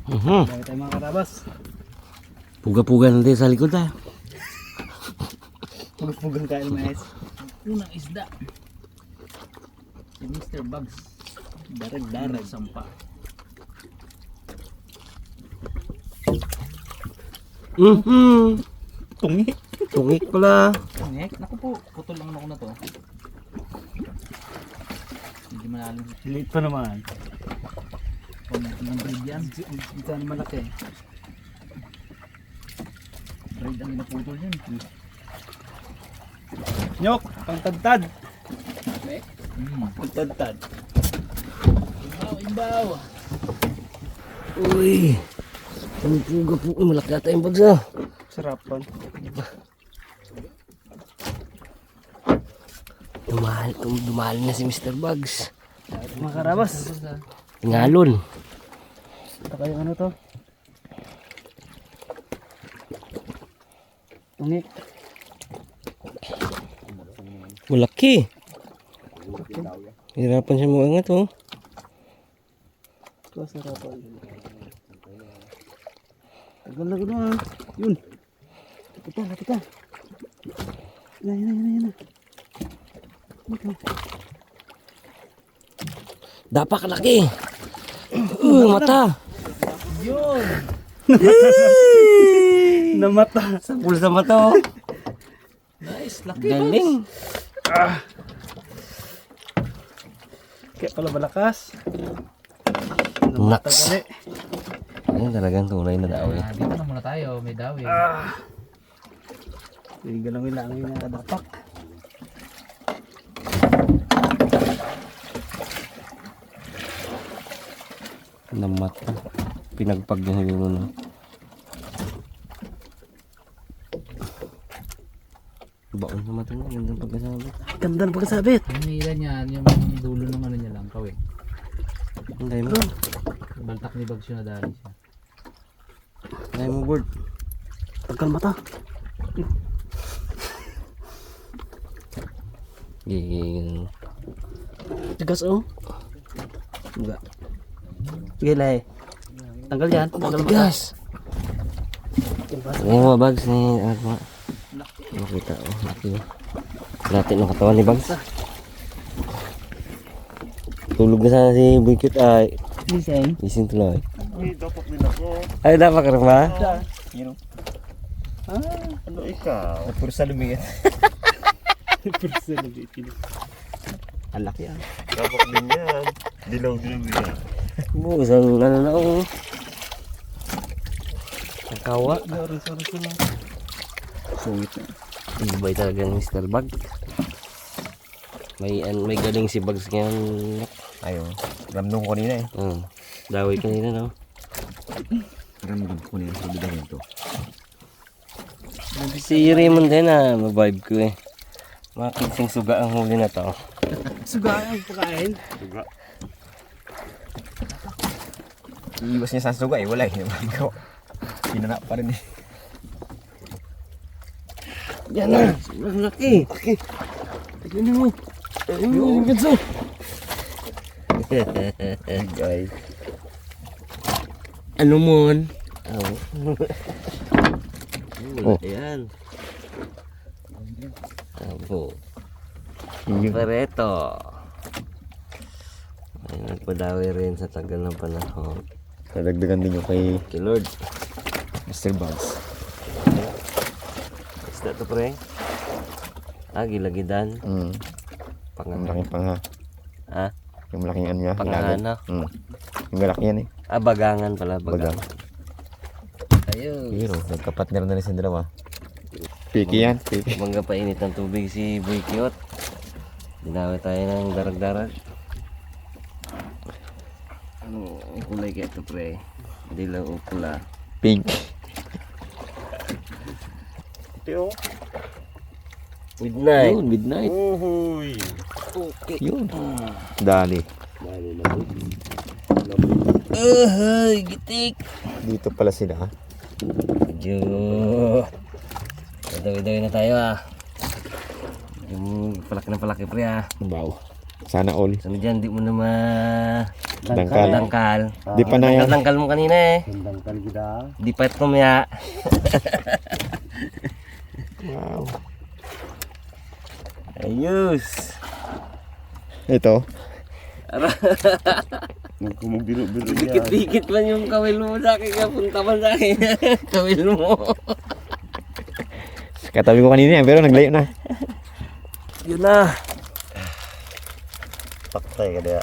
Dami tayo mga karabas. Puga-puga natin sa likod ah. Pugpugan kain mais. Unang isda. Si Mr. Bugs. Darag-darag sampa. Tungi. Tungik pala. Tungik? Naku po, putol lang ako na to. Hindi malalim. Liit pa naman. Kung breed yan, hindi ka malaki. Breed ang naputol yan. Nyok, pangtadtad. Okay. Pangtadtad. Imbaw. Uy. Ang puga-puga. Malaki ata yung bags ah. Sarapan. Dumahal na si Mr. Bugs. Mga karabas. Ngalon. Ito kayo ano to? Tungik. Malaki. Hirapan siya mo angat oh. Ito sarapan. Tagal na gano'n. Yun. Lapit ka. Yan. Dapak laki. Mata. Yun. Namata. Sapul sa mata oh. Nice. Laki. Galing. Kaya pala malakas. Naks. Ayun talagang tunay na daw eh. Dito na muna tayo, may dawi. Hindi lang yung dapak. Namata. Pinagpag niya yun no. Baon sa mata niya. Gandang pagkasabit. Ganda ng pagkasabit. Yung hila niyan, yung dulo ng ano niya lang, kawin. Anday mo. Baltak ni Bags yun na dali siya. Anday mo board. Tagal mata. Gigil. Tigas oh. Enggak. Gilay. Tanggal yan. Tanggal mata. Gas. Yung mga bags ni ano. Makita oh. Laki oh. Lati ng katawan ni Bags. Tulog na sana si Boy Cute ay. Listen. Gising tuloy. Uy, dapat din ako. Ay dapat ka rin ba? Ano ikaw? Puro sa lumigat. Ang laki ah. Dapat din yan. Dilaw-dilaw yan. Busang ano na ako. Ang kawa. Sorry. Sungit na. Ibay talaga ng Mr. Bag. May galing si Bags ngayon. Ayun. Ramdam ko kanina eh. Daway kanina no. Ramdam ko kanina sa bidang ito. Si Raymond din mag-vibe ko eh. Mga kidsing suga ang huli na to. Suga ang pagkain. Suga. Iiwas niya sa suga eh. Wala eh. Ikaw. Pinana pa rin eh. Yan na. Sobrang laki. Tignan mo. Ayun, ganso. Guys. Ano mon? Oh. Ayan. Abo. Pareto. Ay, nagpadawi rin sa tagal ng panahon. Nadagdagan din yung kay Lord. Mr. Bugs. Isda to pre. Gilagidan. Yung Pangalan. malaking pangha. Ha? Yung malaking ano niya. Pangahana. Yung malaki yan eh. Bagangan pala. Bagang. Ayun. Pero nagka-partner na rin sa dalawa. Piki yan. Piki. Mangga pa init ng tubig si Boy Cute. Dinawi tayo ng darag-darag. Ano, ang kulay kaya ito pre? Hindi lang pula. Pink. Midnight. Yun, midnight. Uhuy. Okay. Yun. Dali. Gitik. Dito pala sila. Medyo Idaw-idaw na tayo Yung palaki na palaki pre Wow. Sana all. Sana dyan di mo na Dangkal. Dangkal. Di pa na yan. Dangkal mo kanina eh. Dangkal gida. Di pa ito maya. Wow. Ayos. Ito. Kumubiro-biro Dikit-dikit man yung kawil mo sa akin. Punta man sa akin. Kawil mo. Katabi ko kanina yan, pero naglayo na. Yun na. Paktay ka diya.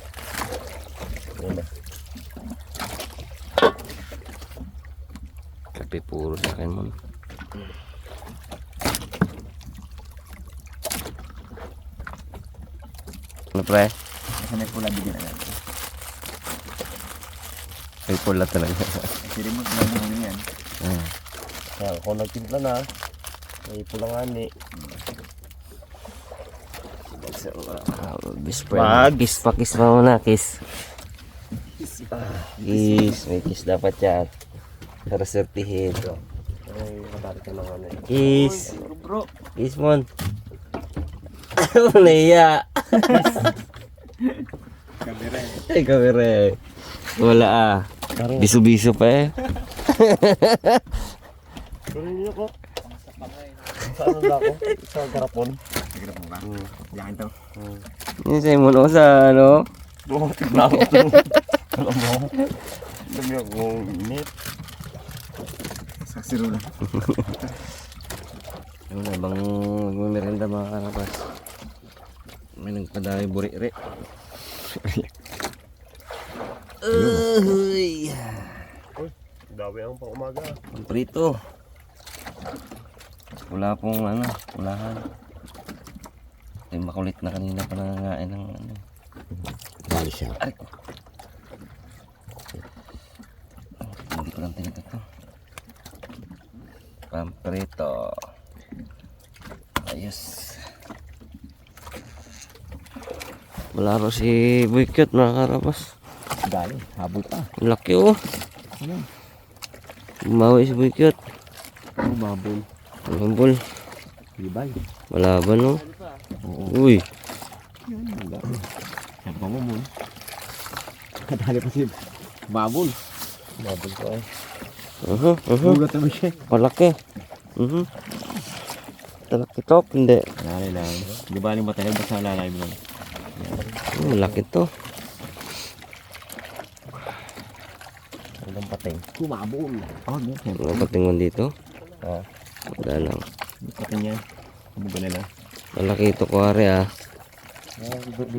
Kape puro sa akin mo. Ano pre? Kasi may pula bigyan na. May pula talaga. Kasi mo na mo yan. Kaya kung nagtimpla na, may pulangan ni. Best friend. Kiss pa, kiss pa muna, kiss. Kiss, may kiss dapat yan. Para sertihin. Ay, kadari ka ng ano eh. Kiss. Kiss mon. Naiya. Kamera eh. Ay, kamera eh. Wala ah. Biso-biso pa eh. Pero niyo ko. Sa ano na ako? Sa garapon. Nagrap mo ba? Yan to. Yun sa'yo mo no, sa ano. Oo, tignan ko to. Alam mo. Dami ako init. Sa sirula. Ano na bang magmamerenda mga karapas? May nagpadami buri-ri. Uy. Dawi ang pang umaga. Ang prito. Wala pong ano, walahan. Ay makulit na kanina pa nangangain ng ano. Bali siya. Aray ko. Hindi ko lang tinito to. Pamprito. Ayos. Wala ro si Boy Cute mga karapas. Dali, habol pa. Ang laki oh. Umawi si Boy Cute. Mabul. Mabul. Ibay. Malaban oh. Uy. Yan pa mo mo. Dali pa si Mabul. Mabul ko eh. Bugat naman siya. Malaki. Malaki to, hindi. Dali lang. Di ba yung matalag basta lalay mo lang. Malaki to. Ang pateng. Kumabul. Oh, no. Ano patingon dito? Ah. Wala lang. Pati niya. Kumuga na lang. Malaki ito kuwari ah.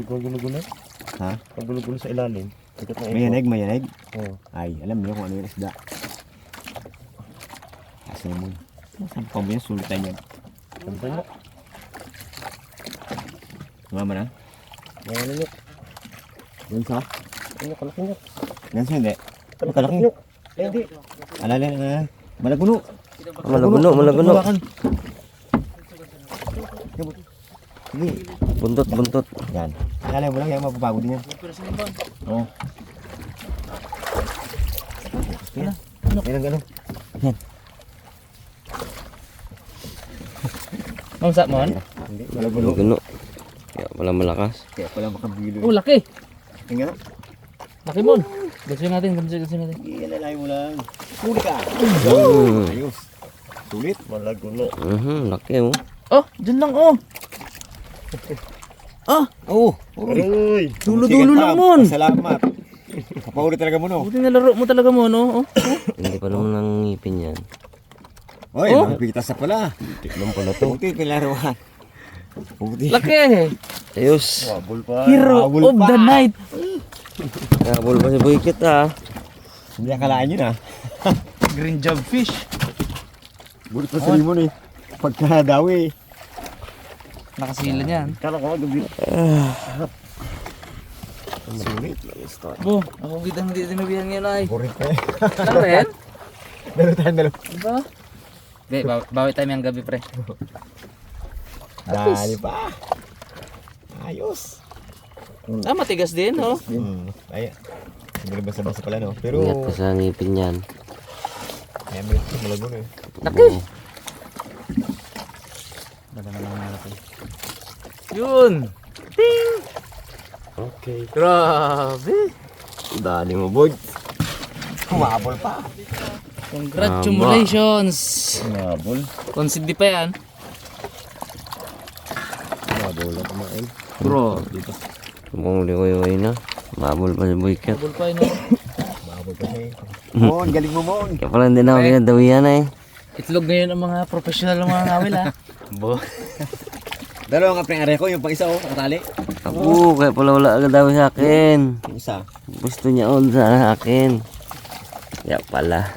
Gulo-gulo. Ha? Ang gulo-gulo sa ilalim. Ikot na May yanig, may yanig. Oo. Ay, alam niyo kung ano yung isda. Asa mo. Saan pa mo yan? Sulitan yan. Ano ba yun? Mama na? Ano yun? Yan sa? Ano kalaki nyo? Yan sa hindi. Kalaki nyo? Eh, hindi. Alala na. Malaguno. Malaguno, malaguno. Hindi. Buntot, buntot. Yan. Alala mo lang yan. Mapapago din yan. Oo. Yan. Yan ang gano'n. Mamsa mo? Hindi. Malaguno. Malaguno. Kaya wala malakas. Kaya pala makabilo. Oh, laki! Yan nga. Laki mo! Gansin natin, gansin natin. Ilalay mo lang. Huli ka. Ayos. Sulit. Malaguno. Laki oh. Oh, dyan lang oh! Oo. Uy! Dulo-dulo lang mon! Salamat. Kapahuli talaga mo no. Buti nalaro mo talaga mo, no? Oh. Hindi pa naman ang ngipin yan. Oy, magpitas na pala. Tignan pala to. Buti pilaruan. Buti. Laki! Ayos. Wabol pa. Hero Habol of pa. the night! Kabul pa si Boy Cute ah. Hindi akalaan yun ah. Green job fish. Bulit pa sa limon eh. Pagkadawi. Nakasila niyan. Kala ko gabi. Sulit. Bo, ako kita hindi tinabihan ngayon ay. Burit pa eh. Ano rin? Dalo tayo dalo. Diba? Be, bawi tayo yung gabi pre. Dali pa. Ayos. Ah, matigas din, oh. Ay, siguro basa-basa pala no. Ingat Pero, pa sa ngipin yan. ay, may ito malago na eh. Laki! Yun! Okay. Grabe! Dali mo, boy. Humabol pa. Congratulations! Humabol. Consider pa yan. Humabol lang kumain. Bro. Tumuli ko yun na. Humabol pa si Boy Cat. Double pa yun. Humabol pa siya. Mon, galing mo, Mon. Kaya pala hindi na ako pinadawihan eh. Itlog ngayon ang mga professional ng mga ngawil ha. Bo. Dalawa nga pre ko, yung pang isa oh, nakatali. Ako, kaya pala wala agad daw sa akin. Yung isa. Gusto niya on sa akin. Kaya pala.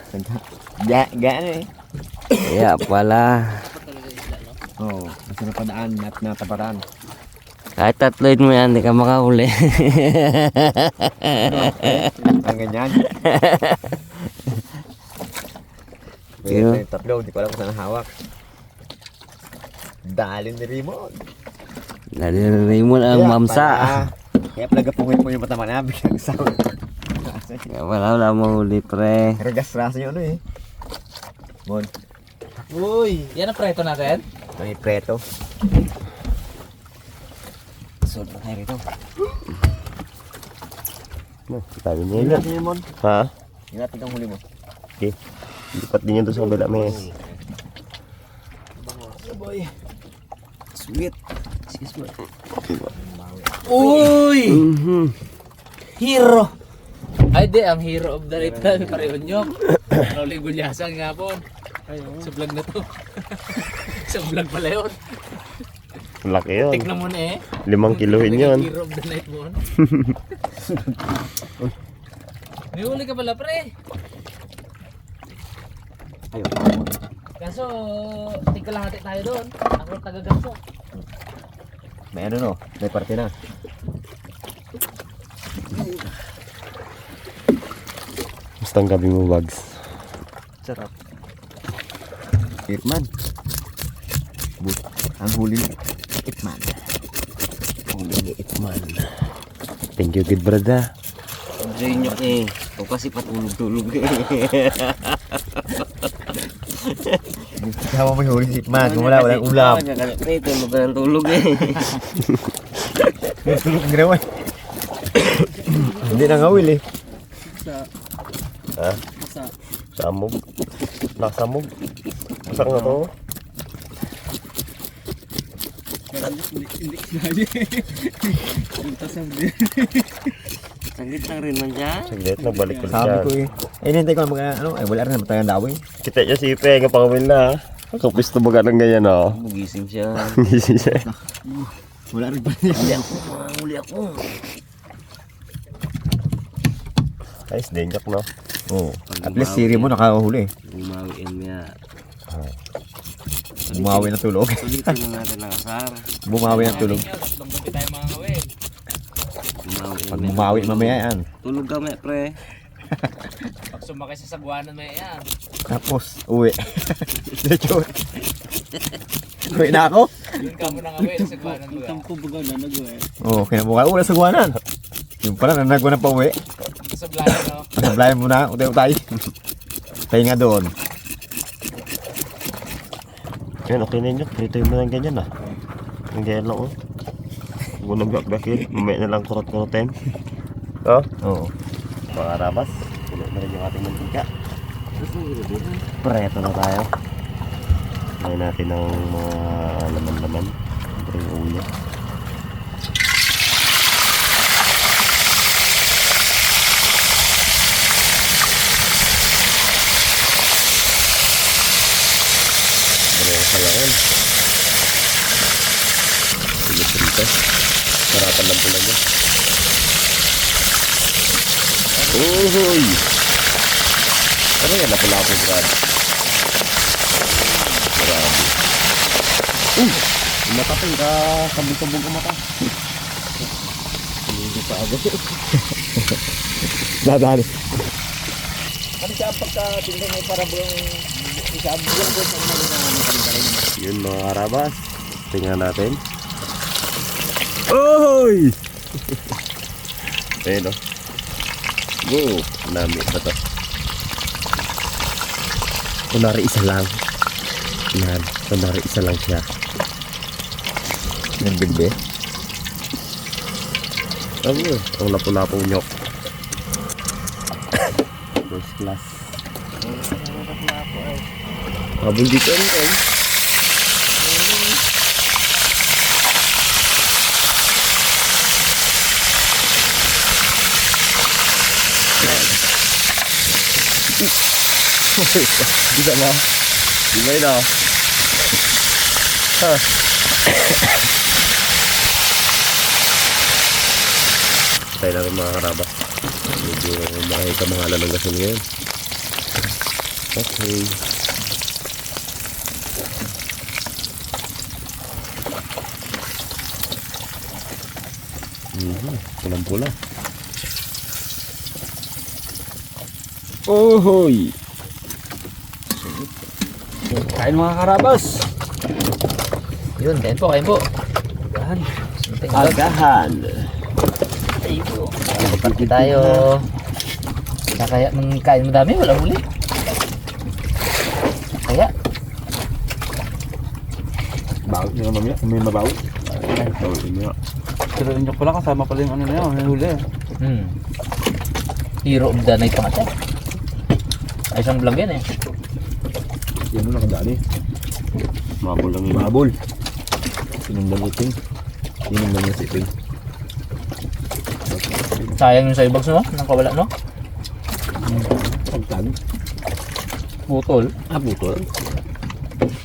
Gaan eh. Kaya pala. Oo, kasi napadaan at nataparan. Kahit tatloid mo yan, di ka makahuli. Ang ganyan. Yo. Yung tatlo, hindi ko alam kung saan hawak. Dali ni Raymond. Dali na Raymond ang mamsa. Kaya pala gapungit mo yung mata na, biglang sound. Kaya pala wala mahuli pre. Pero gas-rasa yung ano eh. Mon, Uy! Yan ang preto natin? may preto. Sunod na tayo rito. Tabi niya Yung yun. natin yun, Mon. Ha? Yung natin ang huli mo. Okay. Lipat din yan doon sa kabila mes. Boy. Sweet. Uy! Hero! Ay di, ang hero of the night na pareho nyo. Rolly Gulyasan nga po. Sa vlog na to. Sa vlog pala yun. Laki yun. Tignan mo na eh. 5 kilohin yun. Hero of the night mo. May huli ka pala pre. Ayun. Kaso, tigkalahati tayo doon. Ako taga-ganso. May ano no? May parte na. Basta ang gabi mo bags. Sarap. Hitman. Ang huli ni Hitman. Huli ni Itman. Thank you good brother. Enjoy nyo eh. O kasi patulog-tulog eh. Kasama mo yung huli si Hitman. Kung wala, walang ulam. Tulog ka ng tulog eh. May tulog ng ginawa. Hindi na ngawil eh. Ha? Samog. Nasamog. Masak na to. Saglit lang rin man siya. Saglit, nagbalik ko Sabi ko eh. Eh, nintay ko mga ano. Ay, wala rin naman tayong dawi. Kita niya si Ipe, nga pangawil na. Kapisto baga ng ganyan oh. Magising siya. Gising siya. Wala rin pa niya. Huli ako. Ayos, denjak no. Oo. At least si Rimo nakakahuli. Umawiin niya. Bumawi ng tulog. Sulitin mo natin ang asar. Bumawi ng tulog. Tatlong gabi tayo mga ngawin. Pag bumawi mamaya yan. Tulog kami pre. Pag sumakay sa sagwanan may yan. Tapos, uwi. Diretso. Uwi na ako. Yun ka mo na ngawin sa sagwanan mo. Oo, kinabukasan. Wala sa guwanan. Yung pala, nanagwa na pa uwi. Sa blayan no. Nasablayan mo na, utay-utay. Tayo nga doon. Yan, okay na yun. Pritoy mo lang ganyan ah. Ang ganyan lang oh. Huwag nag-gak-gakin. Mamaya na lang kurot-kurotin. Oh? Oo. Pangarabas. Puno na rin yung ating mantika. Preto na tayo. Ngayon natin ang mga laman-laman. Ito yung ulo. Ano yung salangan? Sige-sige. Sarapan lang pula niya. Uy! Ano yan? Lapo-lapo, grabe. Grabe. Matapin ka. Kabog-kabog ang mata. Hindi pa agad. Dadali. Ano siya pagka-tingnan mo para buong isabi yung doon sa mga kalikalin. Yun mga karabas. Tingnan natin. Oy! Ayun o. Go! Nami ba ito? Kunwari isa lang. Yan. Kunwari isa lang siya. Nagbilbe. Ano yun? Ang lapo-lapong nyok. First class. Habol dito rin kayo. Bisa mo? Di ba ito? Tayo na rin mga karabas. Medyo makikita mga ng gason ngayon. Okay. Pulang-pula. Ohoy! Kain mga karabas. Yun, kain po. Agahan. Agahan! Pati tayo. Kaya kain mo dami, wala huli. Kaya. Bawit nyo naman yan. May mabawit. Bawit nyo. Pero inyo pala kasama pala yung ano na yun. May huli. Hero of the night pa nga siya. Ay, isang vlog yan eh. Yan mo nakadali. Mabol lang yun. Mabol. Sinundan iting. Sinundan yung siping. Sayang yung sa ibags no? Nang kawala no? Pagtan. Putol. Putol.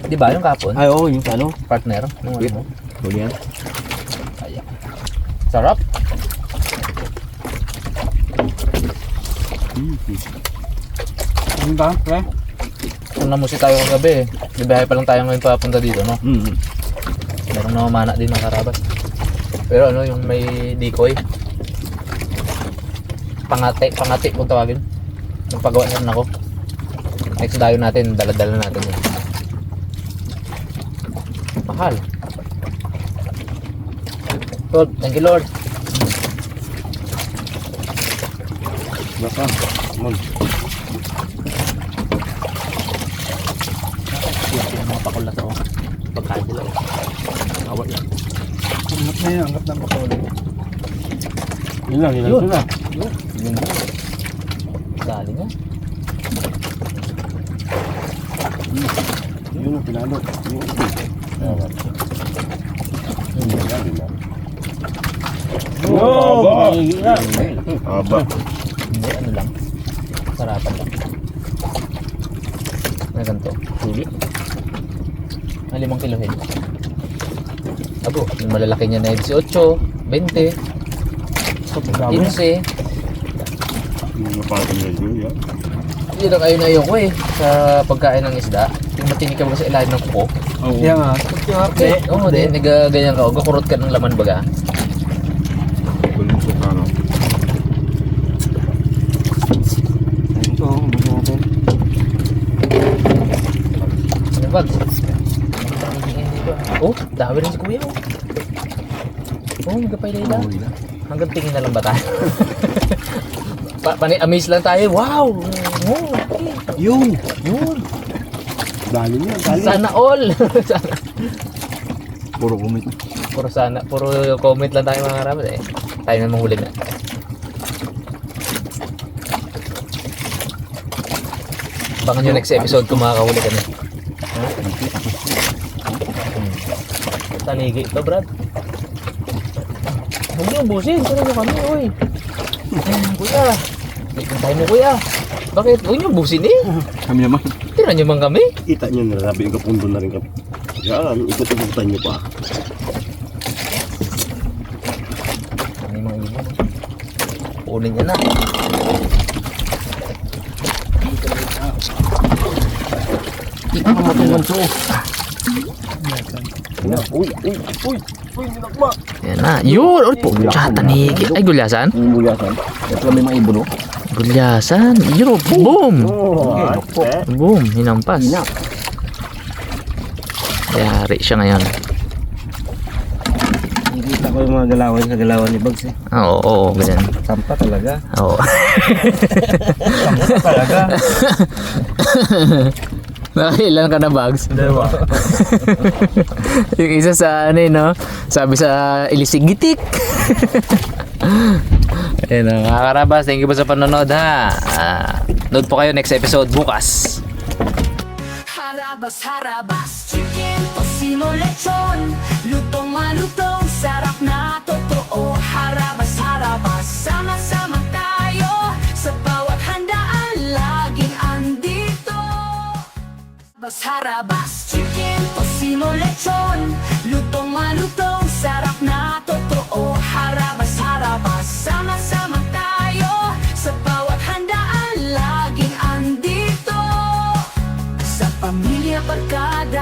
Di ba yung kapon? Ay, oo. Yung ano. Partner. Nung ano mo? Huli yan. Kaya. Sarap. Ano ba? Pre? Kung namusi tayo kagabi eh. Bibiyahe pa lang tayo ngayon papunta dito no? Merong namamana din ng karabas. Pero ano yung may decoy. Pangati kung tawagin. Nagpagawa na rin ako. Next dayo natin, dala-dala natin yun. Mahal. Lord, thank you Lord. Baka. Mon. Yung mga pakul na to. Pagkain sila. Awat yan. Angat na yun. Angat na pakawala. Yun lang. Yun. Yun. Dali nga. Yun ang pinalo. Aba. Hindi, ano lang. Sarapan lang. Na ganito. Sulit. Na 5 kilohin. Abo, yung malalaki niya na 18, 20, 15. Yung napatong na yun. Yun ang ayun na ayoko eh. Sa pagkain ng isda. Yung matinig ka ba sa ilalim ng kuko? Kaya nga. Okay. Oo, di. Nagaganyan ka. O, gakurot ka ng laman baga. Bulusok ka lang. Ito, ubusin natin. Ano ba? Oh, dami rin si kuya oh. Oh, magkapay-layla. Hanggang tingin na lang ba tayo? Amaze lang tayo. Wow! Oh, okay. Yun! Dali niya. Sana all! Sana. Puro kumit. Puro comment lang tayo mga karabas eh. Tayo na manghuli na. Abangan nyo next episode kung makakahuli kami. Taligi ito, Brad. Huwag nyo ubusin. Saan nyo kami, oy. Kuya. Ipintay mo, kuya. Bakit? Huwag nyo ubusin eh. Kami naman. Tira nyo man kami. Kita nyo na sabi yung kapundo na rin kami. Yan, ikot-ikutan nyo pa. Ano yung mga ibon? Kunin niya na. Ikaw mo matulungan so. Uy, minakma. Yan na. Yun! Ulit po. Tanigi. Ay, gulyasan? Yung bulasan. Ito may mga ibuno. Gulyasan. Yun! Boom! Oh, Boom! Hinampas. Yari siya ngayon. nakikita ko yung mga galawan sa galawan ni Bugs eh. Oo, ganyan. Sampa talaga. Oo. Sampa talaga. Nakailan ka na, Bugs? Dalawa. Yung isa sa ano no? Sabi sa ilisig gitik. Ayun, mga karabas, thank you po sa panonood ha. Nood po kayo next episode bukas. Harabas, harabas, chicken, tosino, lechon, lutong malutong, sarap na totoo. Harabas, harabas, sama-sama tayo, sa bawat handaan, laging andito. Harabas, harabas, chicken, tosino, lechon, lutong malutong, sarap na totoo. Harabas,